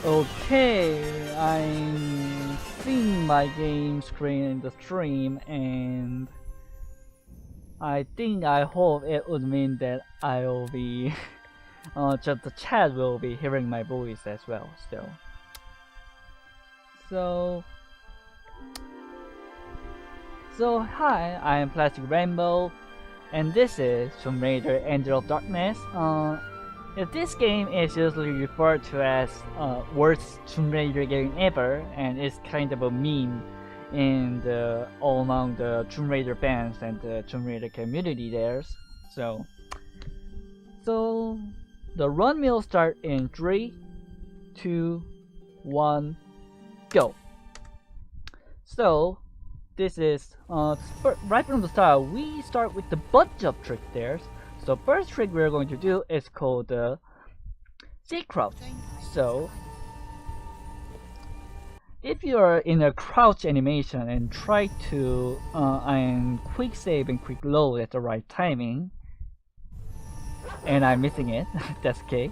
Okay, I'm seeing my game screen in the stream, and I hope it would mean that I will be just the chat will be hearing my voice as well still. So hi, I am PlasticRainbow, and this is Tomb Raider Angel of Darkness. This game is usually referred to as worst Tomb Raider game ever, and it's kind of a meme in all among the Tomb Raider fans and the Tomb Raider community there. So the run will start in 3, 2, 1, go. So this is right from the start. We start with the bunch of trick there. So first trick we're going to do is called the C crouch. So if you are in a crouch animation and try to and quick save and quick load at the right timing, and I'm missing it, that's okay.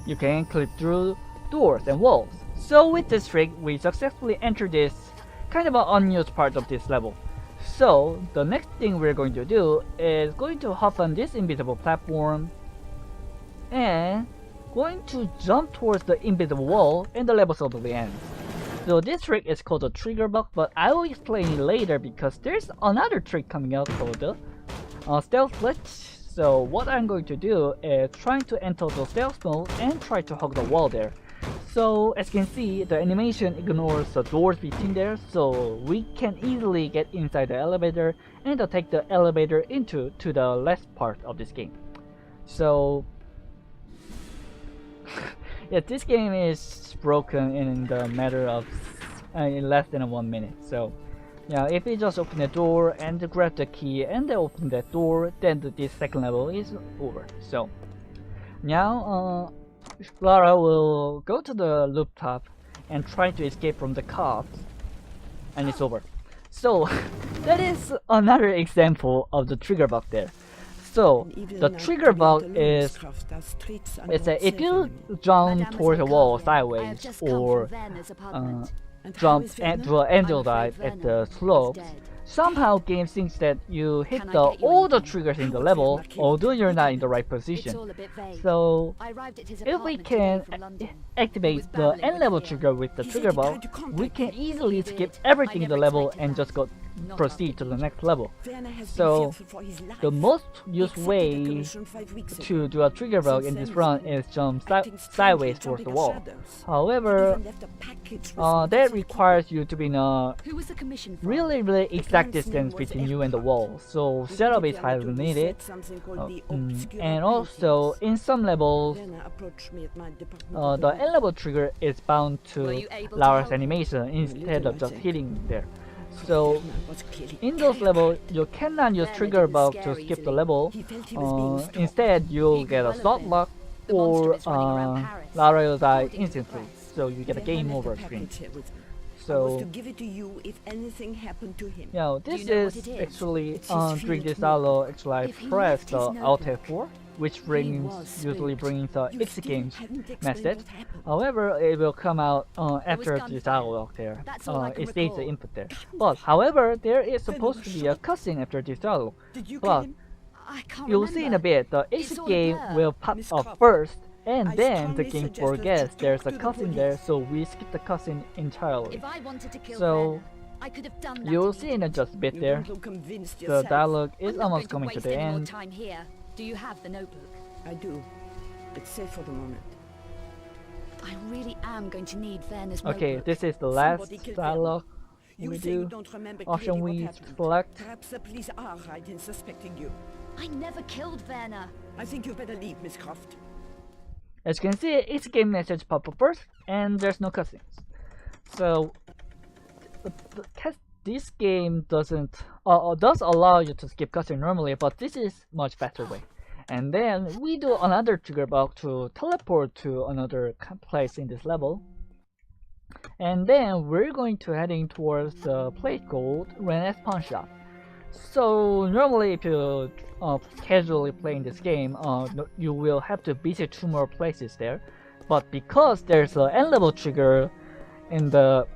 You can clip through doors and walls. So with this trick, we successfully entered this kind of an unused part of this level. So the next thing we're going to do is going to hop on this invisible platform and going to jump towards the invisible wall, and the level suddenly ends. So this trick is called the trigger bug, but I will explain it later because there's another trick coming out called the stealth glitch. So what I'm going to do is trying to enter the stealth mode and try to hug the wall there. So as you can see, the animation ignores the doors between there, so we can easily get inside the elevator and take the elevator to the last part of this game. So yeah, this game is broken in the matter of in less than 1 minute. So yeah, if you just open the door and grab the key and then open that door, then this second level is over. So now Lara will go to the rooftop and try to escape from the cops, and it's over. So that is another example of the trigger bug there. So the trigger bug is that if you jump towards a wall sideways or jump and do an angel dive at the slopes, somehow game thinks that you hit all the triggers in the level, although you're not in the right position. So if we can activate the end level trigger with the trigger bug, we can easily skip everything in the level and just proceed to the next level. So the most used way to do a trigger bug in this run is jump sideways towards the wall. However, that requires you to be in a really exact distance between you and the wall, so setup is highly needed. And also in some levels, the end level trigger is bound to Lara's animation instead of just hitting there. So in those levels, you cannot use trigger bug to skip the level. Instead, you'll get a stop block or Lara will die instantly. So you get a game over screen. So yeah, this is actually during this dialogue. Actually, I pressed the Alt F4, which usually brings the exit games message. However, it will come out after this dialogue there. It stays the input there. But however, there is supposed to be a cutscene after this dialogue. But you'll see in a bit, the exit game will pop up first, and then the game forgets there's a cutscene there, so we skip the cutscene entirely. So you'll see in just a bit there, the dialogue is almost coming to the end. Do you have the notebook? I do. It's safe for the moment. I really am going to need Werner's Okay, notebook. this is the last dialogue we do. Option we select. Perhaps the police are right in suspecting you. I never killed Werner. I think you better leave, Miss Croft. As you can see, it's game message pop up first, and there's no cutscenes. So this game does allow you to skip cutscene normally, but this is much better way. And then we do another trigger bug to teleport to another place in this level. And then we're going to heading towards the place called Rene's Pawn Shop. So normally if you casually playing this game, you will have to visit 2 more places there. But because there's an end level trigger in the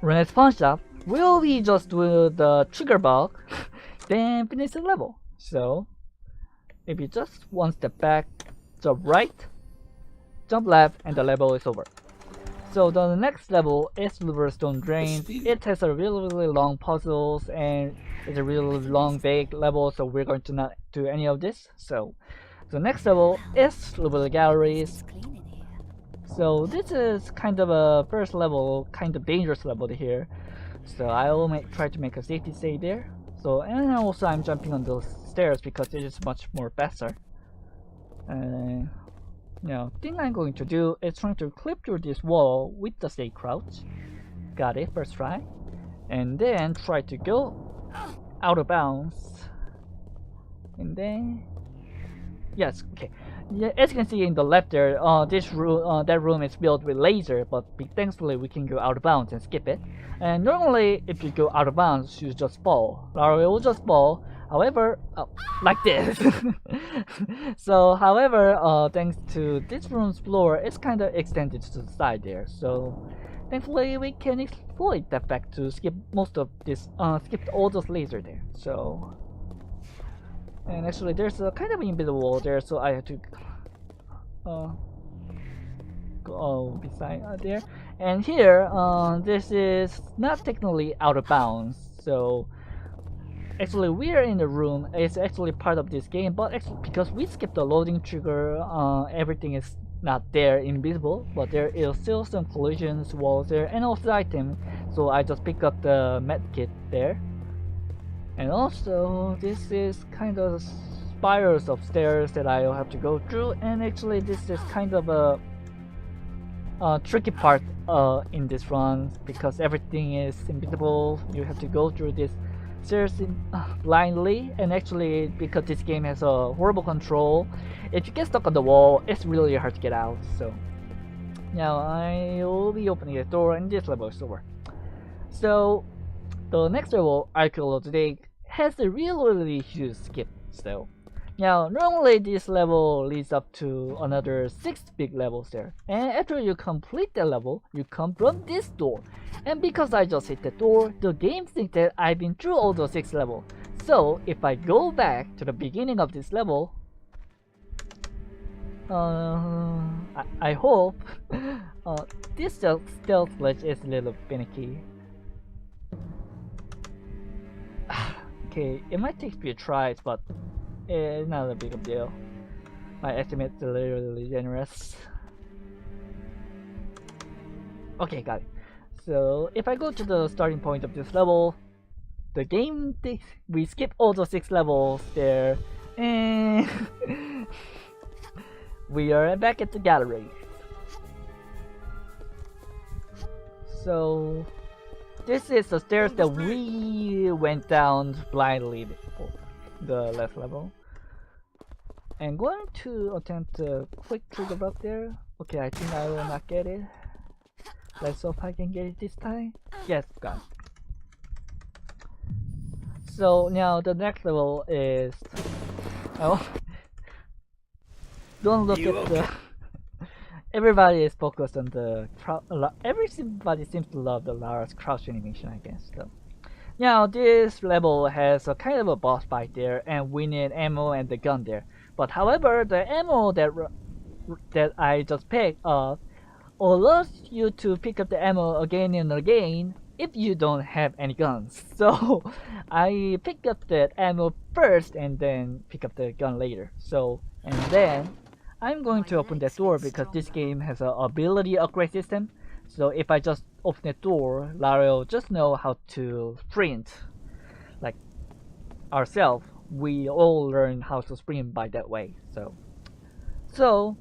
Renaissance shop, will we just do the trigger bug, then finish the level. So if you just one step back, jump right, jump left, and the level is over. So the next level is Riverstone Drain. It has a really long puzzles and it's a really long big level, so we're going to not do any of this. So the next level is River Galleries. Clean in here. So this is kind of a first level, kind of dangerous level here. So I will try to make a safety save there. So and also I'm jumping on those stairs because it is much more faster. Now, thing I'm going to do is trying to clip through this wall with the safe crouch. Got it, first try. And then try to go out of bounds. And then yes, okay. Yeah, as you can see in the left there, this room, that room is built with laser, but thankfully we can go out of bounds and skip it. And normally, if you go out of bounds, you just fall. Lara will just fall. However, like this. So, however, thanks to this room's floor, it's kind of extended to the side there. So, thankfully, we can exploit that fact to skip most of this, skip all those laser there. So. And actually, there's a kind of invisible wall there, so I have to go beside there. And here, this is not technically out of bounds. So actually, we are in the room. It's actually part of this game, but actually, because we skipped the loading trigger, everything is not there, invisible. But there is still some collisions, walls there, and also items. So I just pick up the med kit there. And also, this is kind of spirals of stairs that I'll have to go through. And actually, this is kind of a tricky part in this run because everything is invisible. You have to go through this stairs blindly. And actually, because this game has a horrible control, if you get stuck on the wall, it's really hard to get out. So now I will be opening the door, and this level is over. So the next level, Archaeology today, has a really huge skip. So now normally this level leads up to another 6 big levels there, and after you complete the level, you come from this door. And because I just hit the door, the game thinks that I've been through all those 6 levels. So if I go back to the beginning of this level, I hope this stealth glitch is a little finicky. Okay, it might take a few tries, but it's not a big of a deal. My estimate is really generous. Okay, got it. So if I go to the starting point of this level, the game thinks we skip all the 6 levels there, and we are back at the gallery. So this is the stairs that we went down blindly before the last level. I'm going to attempt a quick trigger up there. Okay, I think I will not get it. Let's hope I can get it this time. Yes, got it. So now the next level is... Oh. Don't look at the... Everybody is focused on the everybody seems to love the Lara's crouch animation, I guess. So now this level has a kind of a boss fight there, and we need ammo and the gun there. But however, the ammo that I just picked up allows you to pick up the ammo again and again if you don't have any guns. So I picked up that ammo first and then pick up the gun later. So and then I'm going to open that door because this game has an ability upgrade system. So if I just open the door, Lara will just know how to sprint. Like ourselves, we all learn how to sprint by that way. So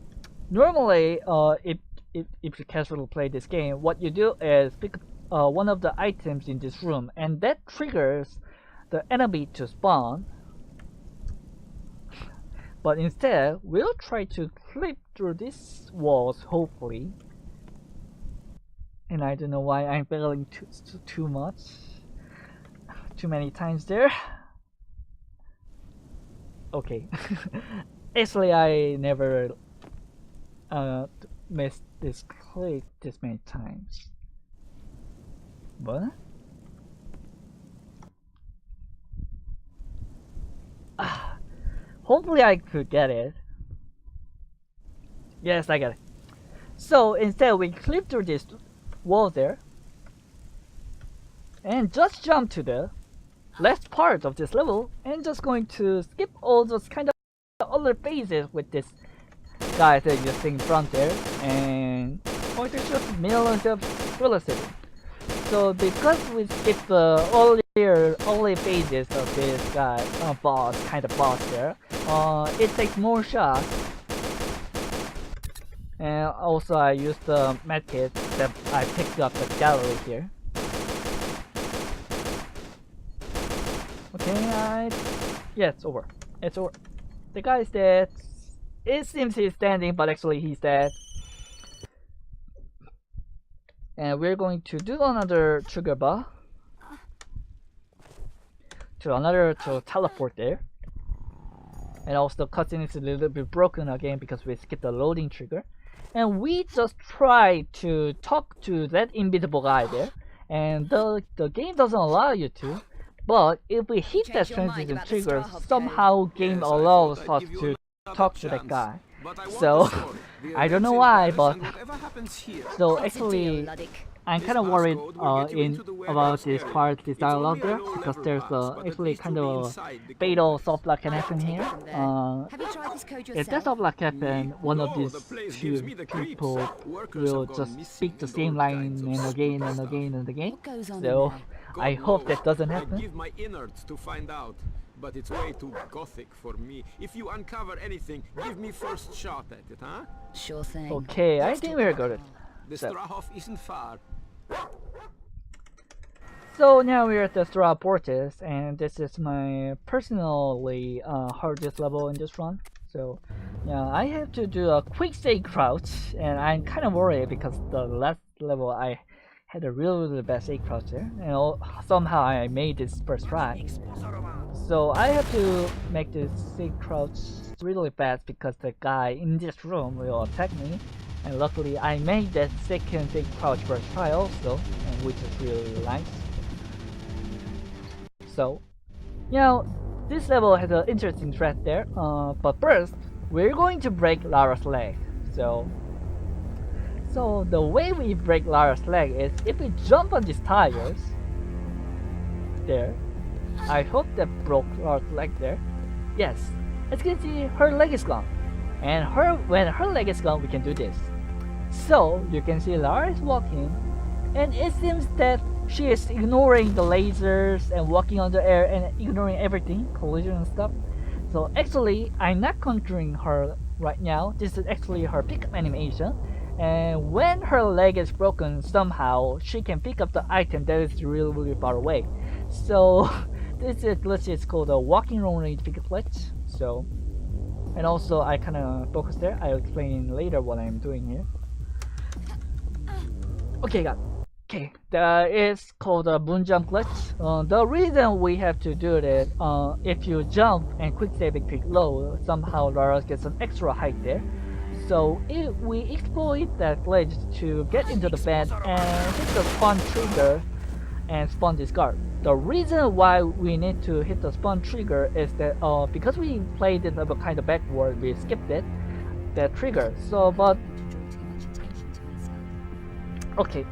normally, if you casually play this game, what you do is pick up one of the items in this room, and that triggers the enemy to spawn. But instead, we'll try to clip through these walls, hopefully. And I don't know why I'm failing too much. too many times there. Okay. Actually, I never missed this click this many times. What? Hopefully I could get it. Yes, I got it. So instead we clip through this wall there and just jump to the last part of this level and just going to skip all those kind of other phases with this guy that you're seeing in front there and going to shoot millions of velocity. So because we skipped the early phases of this guy kind of boss there, it takes more shots. And also I used the medkit that I picked up at the gallery here. Okay, yeah, it's over. It's over. The guy is dead. It seems he's standing, but actually he's dead. And we're going to do another trigger bar to teleport there. And also the cutscene is a little bit broken again because we skipped the loading trigger. And we just try to talk to that invisible guy there, and the game doesn't allow you to. But if we hit that transition trigger, somehow game allows us to talk to that guy. So I don't know why, but so actually I'm kind of worried about this part, this dialogue there, because there's actually kind of fatal soft lock can happen here. If that soft lock happen, one of these two people will just speak the same line and again and again and again. So I hope that doesn't happen. Give my innards to find out, but it's way too gothic for me. If you uncover anything, give me first shot at it, huh? Sure thing. Okay, I think we're good. The Strahov isn't far. So now we're at the Strahov Portis, and this is my personally hardest level in this run. So yeah, I have to do a quick save crouch, and I'm kind of worried because the last level I had a really bad save crouch there, and somehow I made this first try. So I have to make this save crouch really fast because the guy in this room will attack me. And luckily I made that second save crouch first try also, and which is really nice. So, you know, this level has an interesting threat there, but first, we're going to break Lara's leg. So the way we break Lara's leg is if we jump on these tires, there, I hope that broke Lara's leg there. Yes, as you can see, her leg is gone. And when her leg is gone, we can do this. So, you can see Lara is walking, and it seems that she is ignoring the lasers and walking on the air and ignoring everything, collision and stuff. So actually, I'm not controlling her right now. This is actually her pickup animation. And when her leg is broken, somehow she can pick up the item that is really, really far away. So this glitch is called a walking long range pickup glitch. So, and also I kind of focus there. I'll explain later what I'm doing here. Okay, got it. Okay, that is called a moon jump glitch. The reason we have to do it, if you jump and quick save and quick load, somehow Lara gets an extra height there. So if we exploit that glitch to get into the bed and hit the spawn trigger and spawn this guard. The reason why we need to hit the spawn trigger is that because we played it a kind of backward, we skipped it, that trigger. So but okay.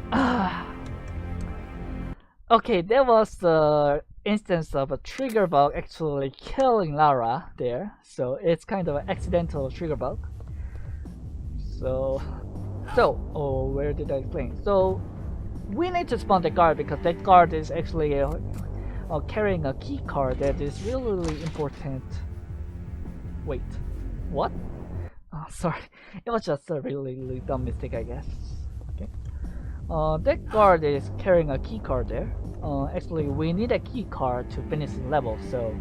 Okay, there was the instance of a trigger bug actually killing Lara there. So it's kind of an accidental trigger bug. So where did I explain? So we need to spawn the guard because that guard is actually carrying a key card that is really, really important. Wait, what? Oh, sorry, it was just a really, really dumb mistake, I guess. Okay. That guard is carrying a key card there. Actually, we need a key card to finish the level, so.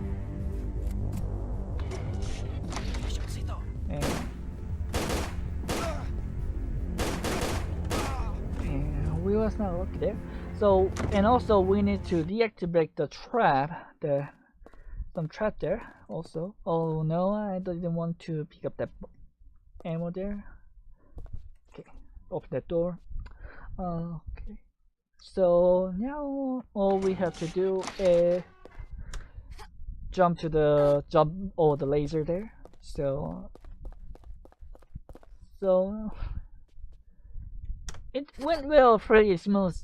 And we was not lucky there. So, and also we need to deactivate the trap, some trap there also. Oh no, I didn't want to pick up that ammo there. Okay, open that door. Okay. So now all we have to do is jump over the laser there. So it went well, pretty smooth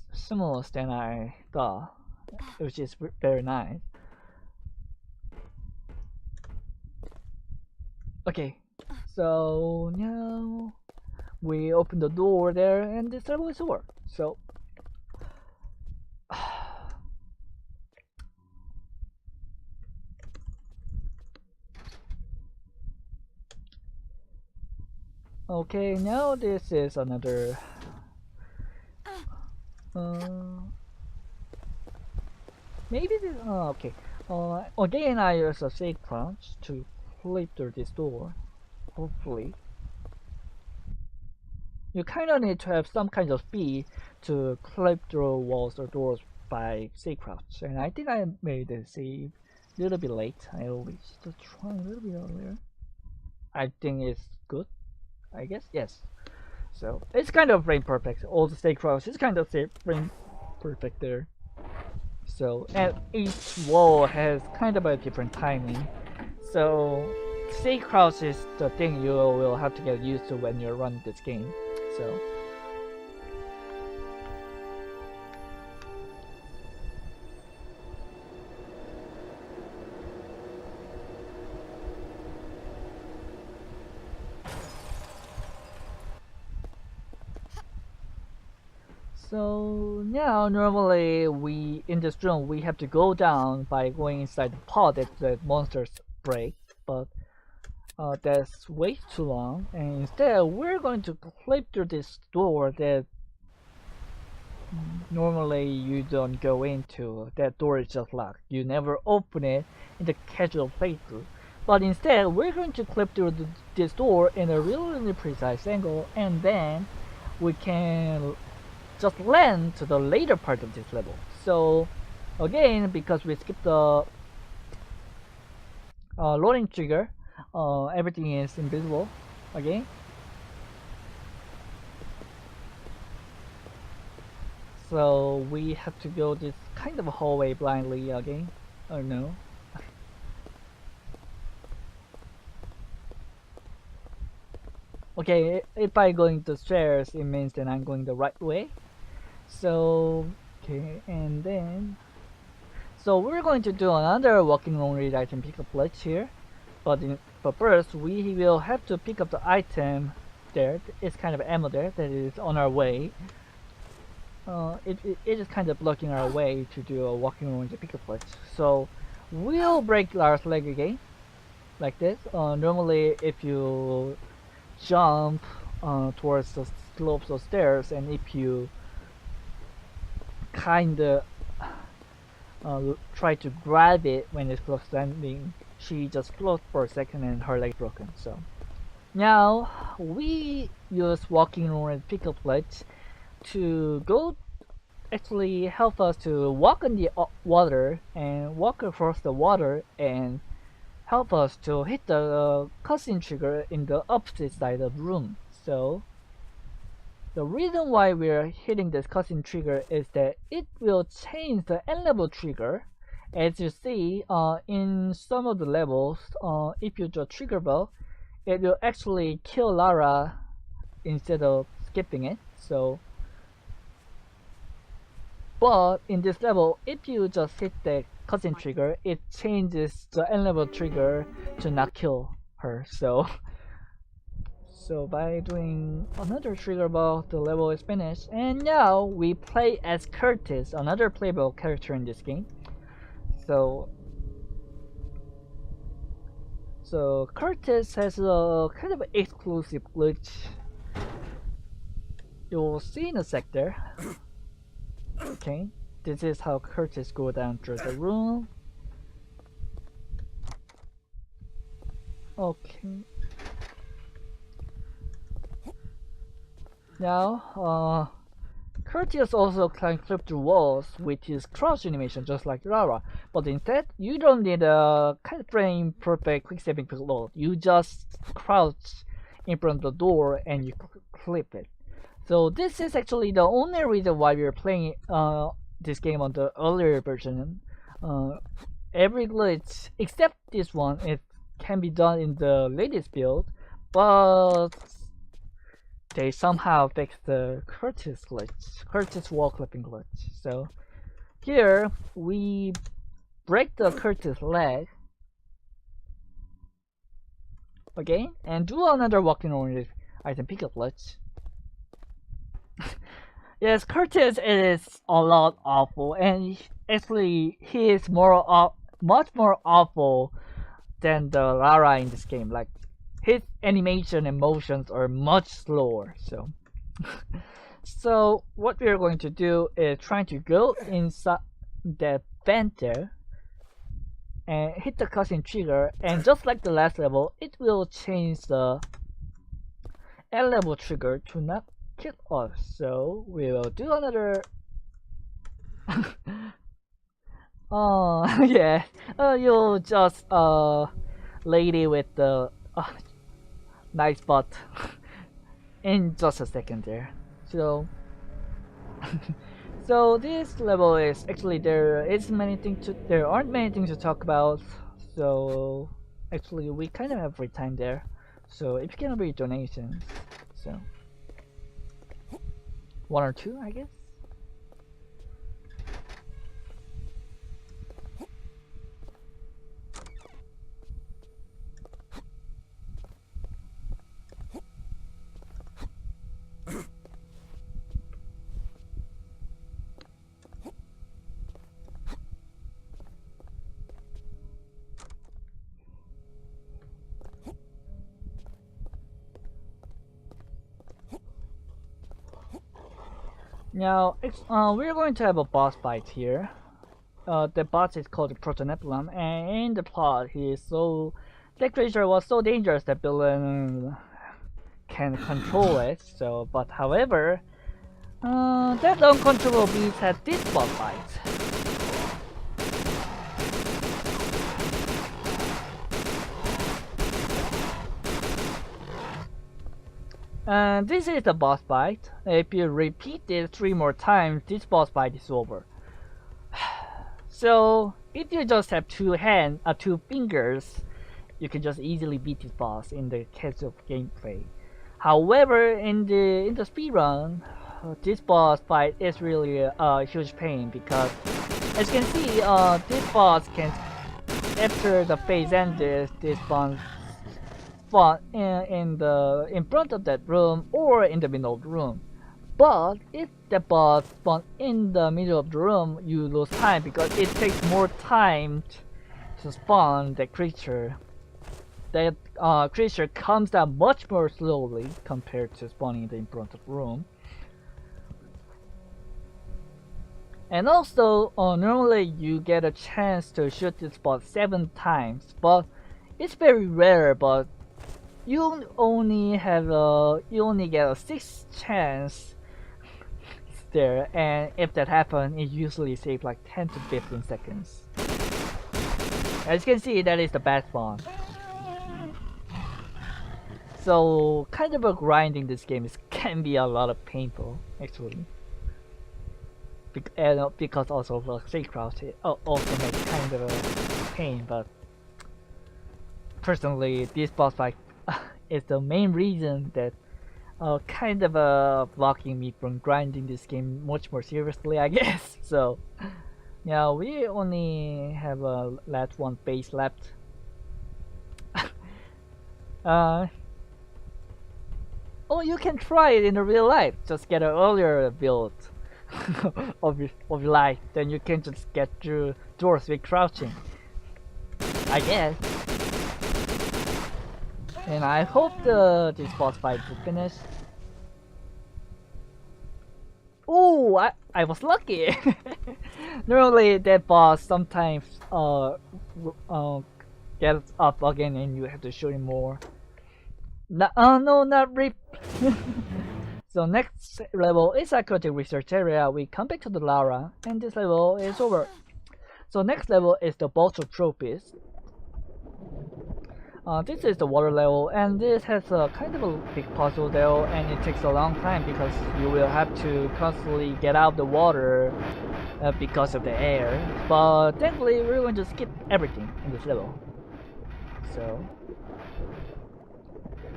than I thought, which is very nice. Okay, so now we open the door there, and this level is over. So okay, now this is another maybe this okay. Again I use a safe crouch to flip through this door. Hopefully. You kinda need to have some kind of speed to clip through walls or doors by safe crouch. And I think I made the save a little bit late. I always just try a little bit earlier. I think it's good. I guess yes. So it's kind of frame perfect. All the safe crouch is kind of frame perfect there. So and each wall has kind of a different timing. So safe crouch is the thing you will have to get used to when you're running this game. So now normally in this room we have to go down by going inside the pod that the monsters break, but that's way too long, and instead we're going to clip through this door that normally you don't go into. That door is just locked. You never open it in the casual playthrough. But instead we're going to clip through this door in a really precise angle, and then we can just land to the later part of this level. So again, because we skipped the loading trigger, everything is invisible again. So we have to go this kind of hallway blindly again, or no? Okay, if I going the stairs, it means that I'm going the right way. So okay, and then so we're going to do another walking room read item pickup glitch here, but first we will have to pick up the item there. It's kind of ammo there that is on our way. It is kind of blocking our way to do a walking room pickup glitch. So we'll break Lara's leg again, like this. Normally, if you jump towards the slopes of stairs, and if you kinda try to grab it when it's close to landing, she just floats for a second and her leg broken. So now we use walking around pickup glitch to actually help us to walk on the water and walk across the water and help us to hit the cutscene trigger in the opposite side of the room. So the reason why we're hitting this cutscene trigger is that it will change the end level trigger. As you see, in some of the levels, if you do a trigger bell, it will actually kill Lara instead of skipping it. So, but in this level, if you just hit the cutscene trigger, it changes the end level trigger to not kill her. So by doing another trigger ball, the level is finished. And now we play as Curtis, another playable character in this game. So Curtis has a kind of exclusive glitch. You'll see in a sec there. Okay, this is how Curtis go down through the room. Okay. Now, Curtis also can flip through walls with his crouch animation just like Lara, but instead you don't need a kind of frame perfect quick saving payload. You just crouch in front of the door and you clip it. So this is actually the only reason why we're playing this game on the earlier version. Every glitch except this one, it can be done in the latest build, but they somehow fixed the Curtis glitch, Curtis wall clipping glitch. So here we break the Curtis leg again and do another walking oriented item pickup glitch. Yes, Curtis is a lot awful, and actually he is much more awful than the Lara in this game. Like, his animation and motions are much slower. So what we are going to do is trying to go inside that vent there and hit the cutscene trigger, and just like the last level, it will change the L level trigger to not kill us. So we will do another. Oh yeah, you just lady with the nice butt in just a second there. So so this level is actually there aren't many things to talk about. So actually we kind of have free time there. So if you can read donations, so 1 or 2 I guess. Now, we're going to have a boss fight here. The boss is called Protonepulum, and in the plot, that creature was so dangerous that villain can control it. So, but however, that uncontrollable beast had this boss fight. And this is the boss fight. If you repeat it 3 more times, this boss fight is over. So if you just have 2 fingers, you can just easily beat this boss in the case of gameplay. However, in the speedrun, this boss fight is really a huge pain, because as you can see, this boss can, after the phase ends, this boss spawn in front of that room or in the middle of the room. But if the boss spawn in the middle of the room, you lose time because it takes more time to spawn the creature. That creature comes down much more slowly compared to spawning in front of the room. And also, normally you get a chance to shoot this boss 7 times, but it's very rare. But you only get a 6th chance there, and if that happens, it usually saves like 10 to 15 seconds. As you can see, that is the bad spawn. So kind of grinding this game can be a lot of painful actually. Because also of the safe crouch, it also makes kind of a pain, but personally this boss fight is the main reason that kind of blocking me from grinding this game much more seriously, I guess. So yeah, we only have a last one phase left. Oh, you can try it in the real life. Just get an earlier build of your life, then you can just get through doors with crouching, I guess. And I hope this boss fight will finish. Oh, I was lucky. Normally that boss sometimes gets up again and you have to shoot him more. No, not rip. So next level is aquatic research area. We come back to the Lara, and this level is over. So next level is the boss of trophies. This is the water level, and this has a kind of a big puzzle though, and it takes a long time because you will have to constantly get out of the water because of the air. But thankfully, we're going to skip everything in this level. So,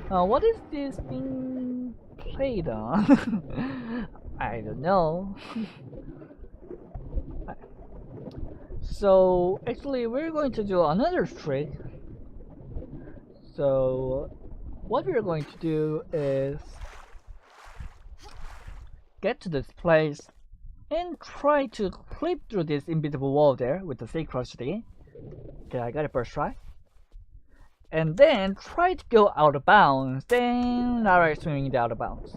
what is this being played on? I don't know. So actually, we're going to do another trick. So what we're going to do is get to this place and try to clip through this invisible wall there with the safe crouch again. Okay, I got it first try. And then try to go out of bounds, then Lara is swimming out of bounds.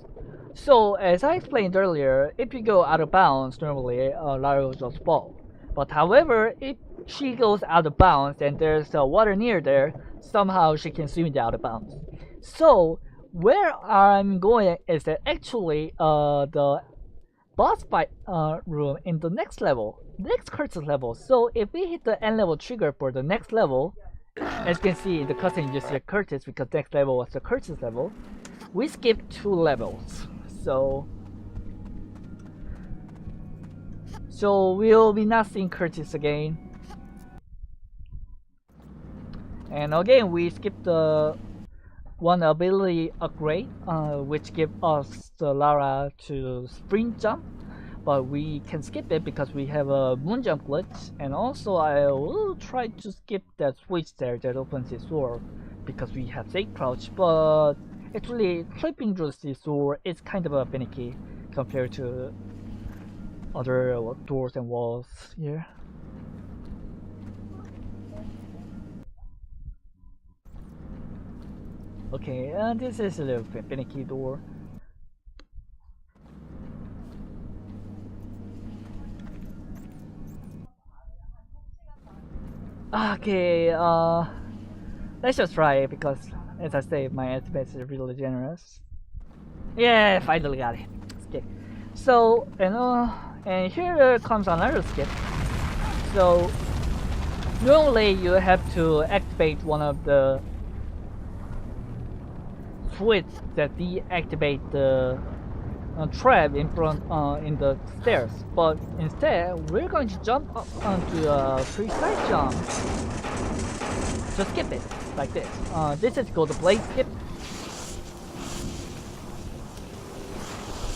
So as I explained earlier, if you go out of bounds, normally Lara will just fall. But however, if she goes out of bounds and there's water near there, somehow she can swim out of bounds. So where I'm going is that actually the boss fight room in the next level, next curses level. So if we hit the end level trigger for the next level, as you can see in the cutscene, you see the curses because next level was the curses level. We skipped 2 levels, so we'll be not seeing curses again. And again, we skipped the one ability upgrade, which gives us the Lara to sprint jump, but we can skip it because we have a moon jump glitch. And also, I will try to skip that switch there that opens this door because we have safe crouch. But actually, clipping through this door is kind of a finicky compared to other doors and walls here. Okay, this is a little bit finicky door. Okay, let's just try it because, as I say, my estimate is really generous. Yeah, finally got it. Okay, so and here comes another skip. So normally you have to activate one of the switch that deactivate the trap in front in the stairs, but instead we're going to jump up onto a precise jump. Just skip it like this. This is called the blade skip.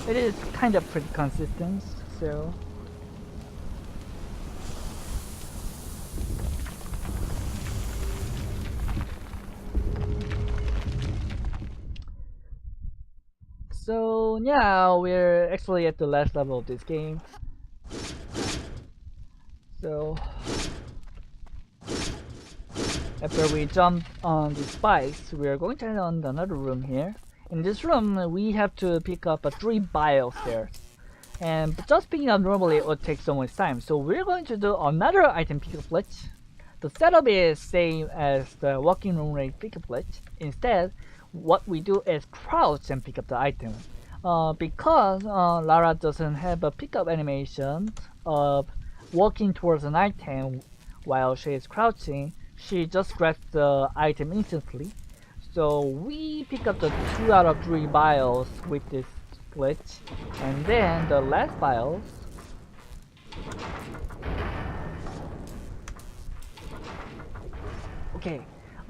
It is kind of pretty consistent, so. So now we're actually at the last level of this game. So after we jump on the spikes, we are going to head on another room here. In this room, we have to pick up 3 bios there. And just picking up normally it would take so much time. So we're going to do another item pickup glitch. The setup is same as the walking room rate pickup glitch. Instead, what we do is crouch and pick up the item. Because Lara doesn't have a pickup animation of walking towards an item while she is crouching, she just grabs the item instantly. So we pick up the 2 out of 3 bios with this glitch, and then the last bios. Okay.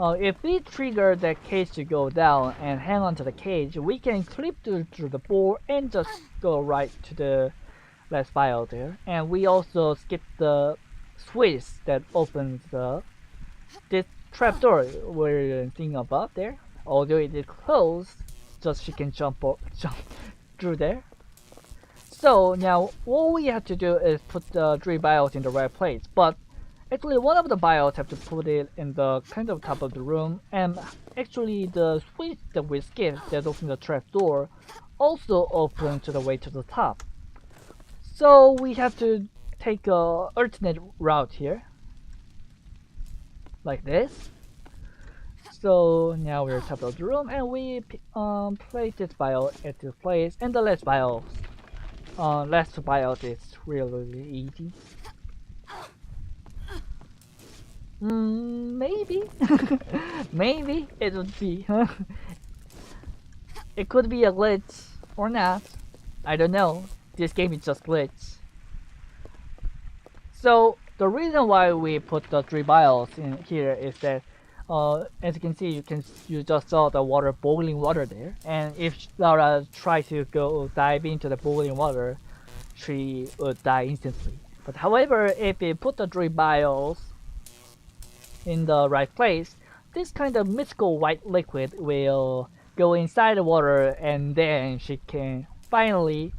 If we trigger that cage to go down and hang on to the cage, we can clip through the board and just go right to the last bio there. And we also skip the switch that opens this trapdoor we're thinking about there. Although it is closed, just she can jump through there. So now all we have to do is put the 3 bios in the right place. But actually, one of the bios have to put it in the kind of top of the room, and actually the switch that we skipped that opens the trap door also opens to the way to the top. So we have to take a alternate route here, like this. So now we're top of the room and we place this bio at this place, and the last bio is really easy. Maybe maybe it would be. It could be a glitch or not. I don't know. This game is just glitch. So the reason why we put the 3 bios in here is that as you can see, you just saw the boiling water there, and if Laura tries to go dive into the boiling water, she would die instantly. But however, if we put the 3 bios in the right place, this kind of mystical white liquid will go inside the water, and then she can finally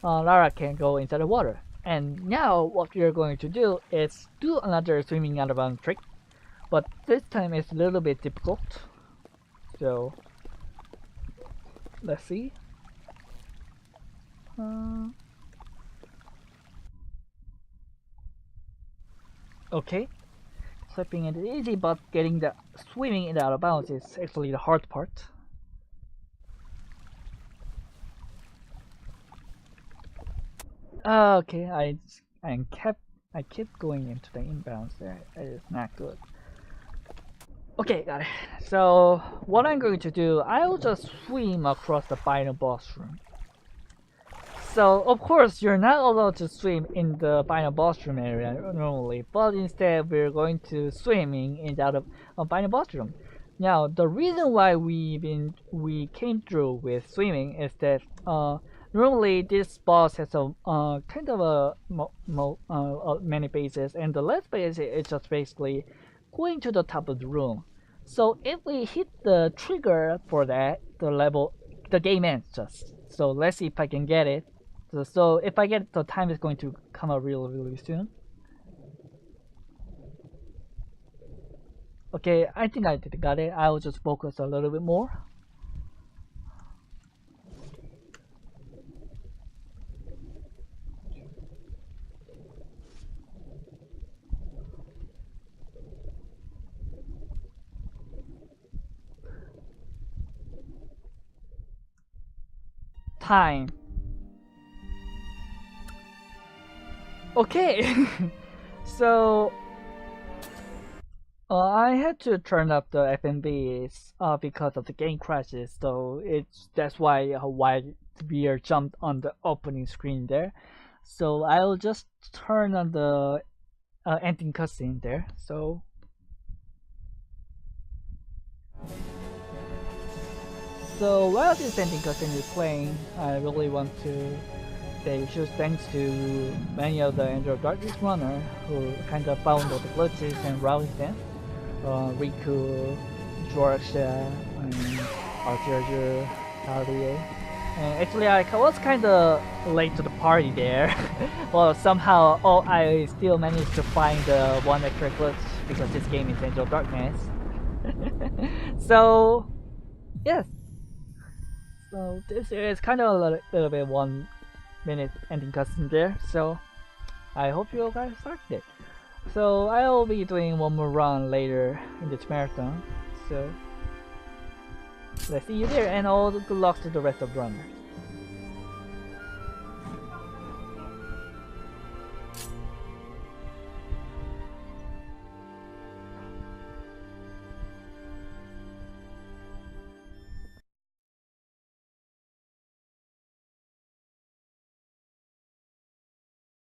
Lara can go inside the water. And now what we are going to do is do another swimming out of bounds trick, but this time it's a little bit difficult. So let's see. Okay, slipping it is easy, but getting the swimming in out of bounds is actually the hard part. Okay, I kept going into the inbounds there. It is not good. Okay, got it. So what I'm going to do, I'll just swim across the final boss room. So of course you're not allowed to swim in the final boss room area normally, but instead we're going to swimming in that final boss room. Now the reason why we came through with swimming is that normally this boss has a kind of a many bases, and the last base is just basically going to the top of the room. So if we hit the trigger for that, the game ends just. So let's see if I can get it. So if I get it, the time is going to come up really soon. Okay, I think I got it. I'll just focus a little bit more. Time. Okay, so I had to turn up the FNBs because of the game crashes, so that's why we are jumped on the opening screen there. So I'll just turn on the ending cutscene there. So while this ending cutscene is playing, I really want to say huge thanks to many of the Angel of Darkness runners who kind of found all the glitches and routed them. Riku, George, and Arthur, Cartier. And actually I was kind of late to the party there. Well, somehow I still managed to find the one extra glitch because this game is Angel of Darkness. So, yes. So this is kind of a little bit 1 minute ending cutscene there. So I hope you guys liked it. So I'll be doing one more run later in this marathon. So let's see you there, and all good luck to the rest of the runners.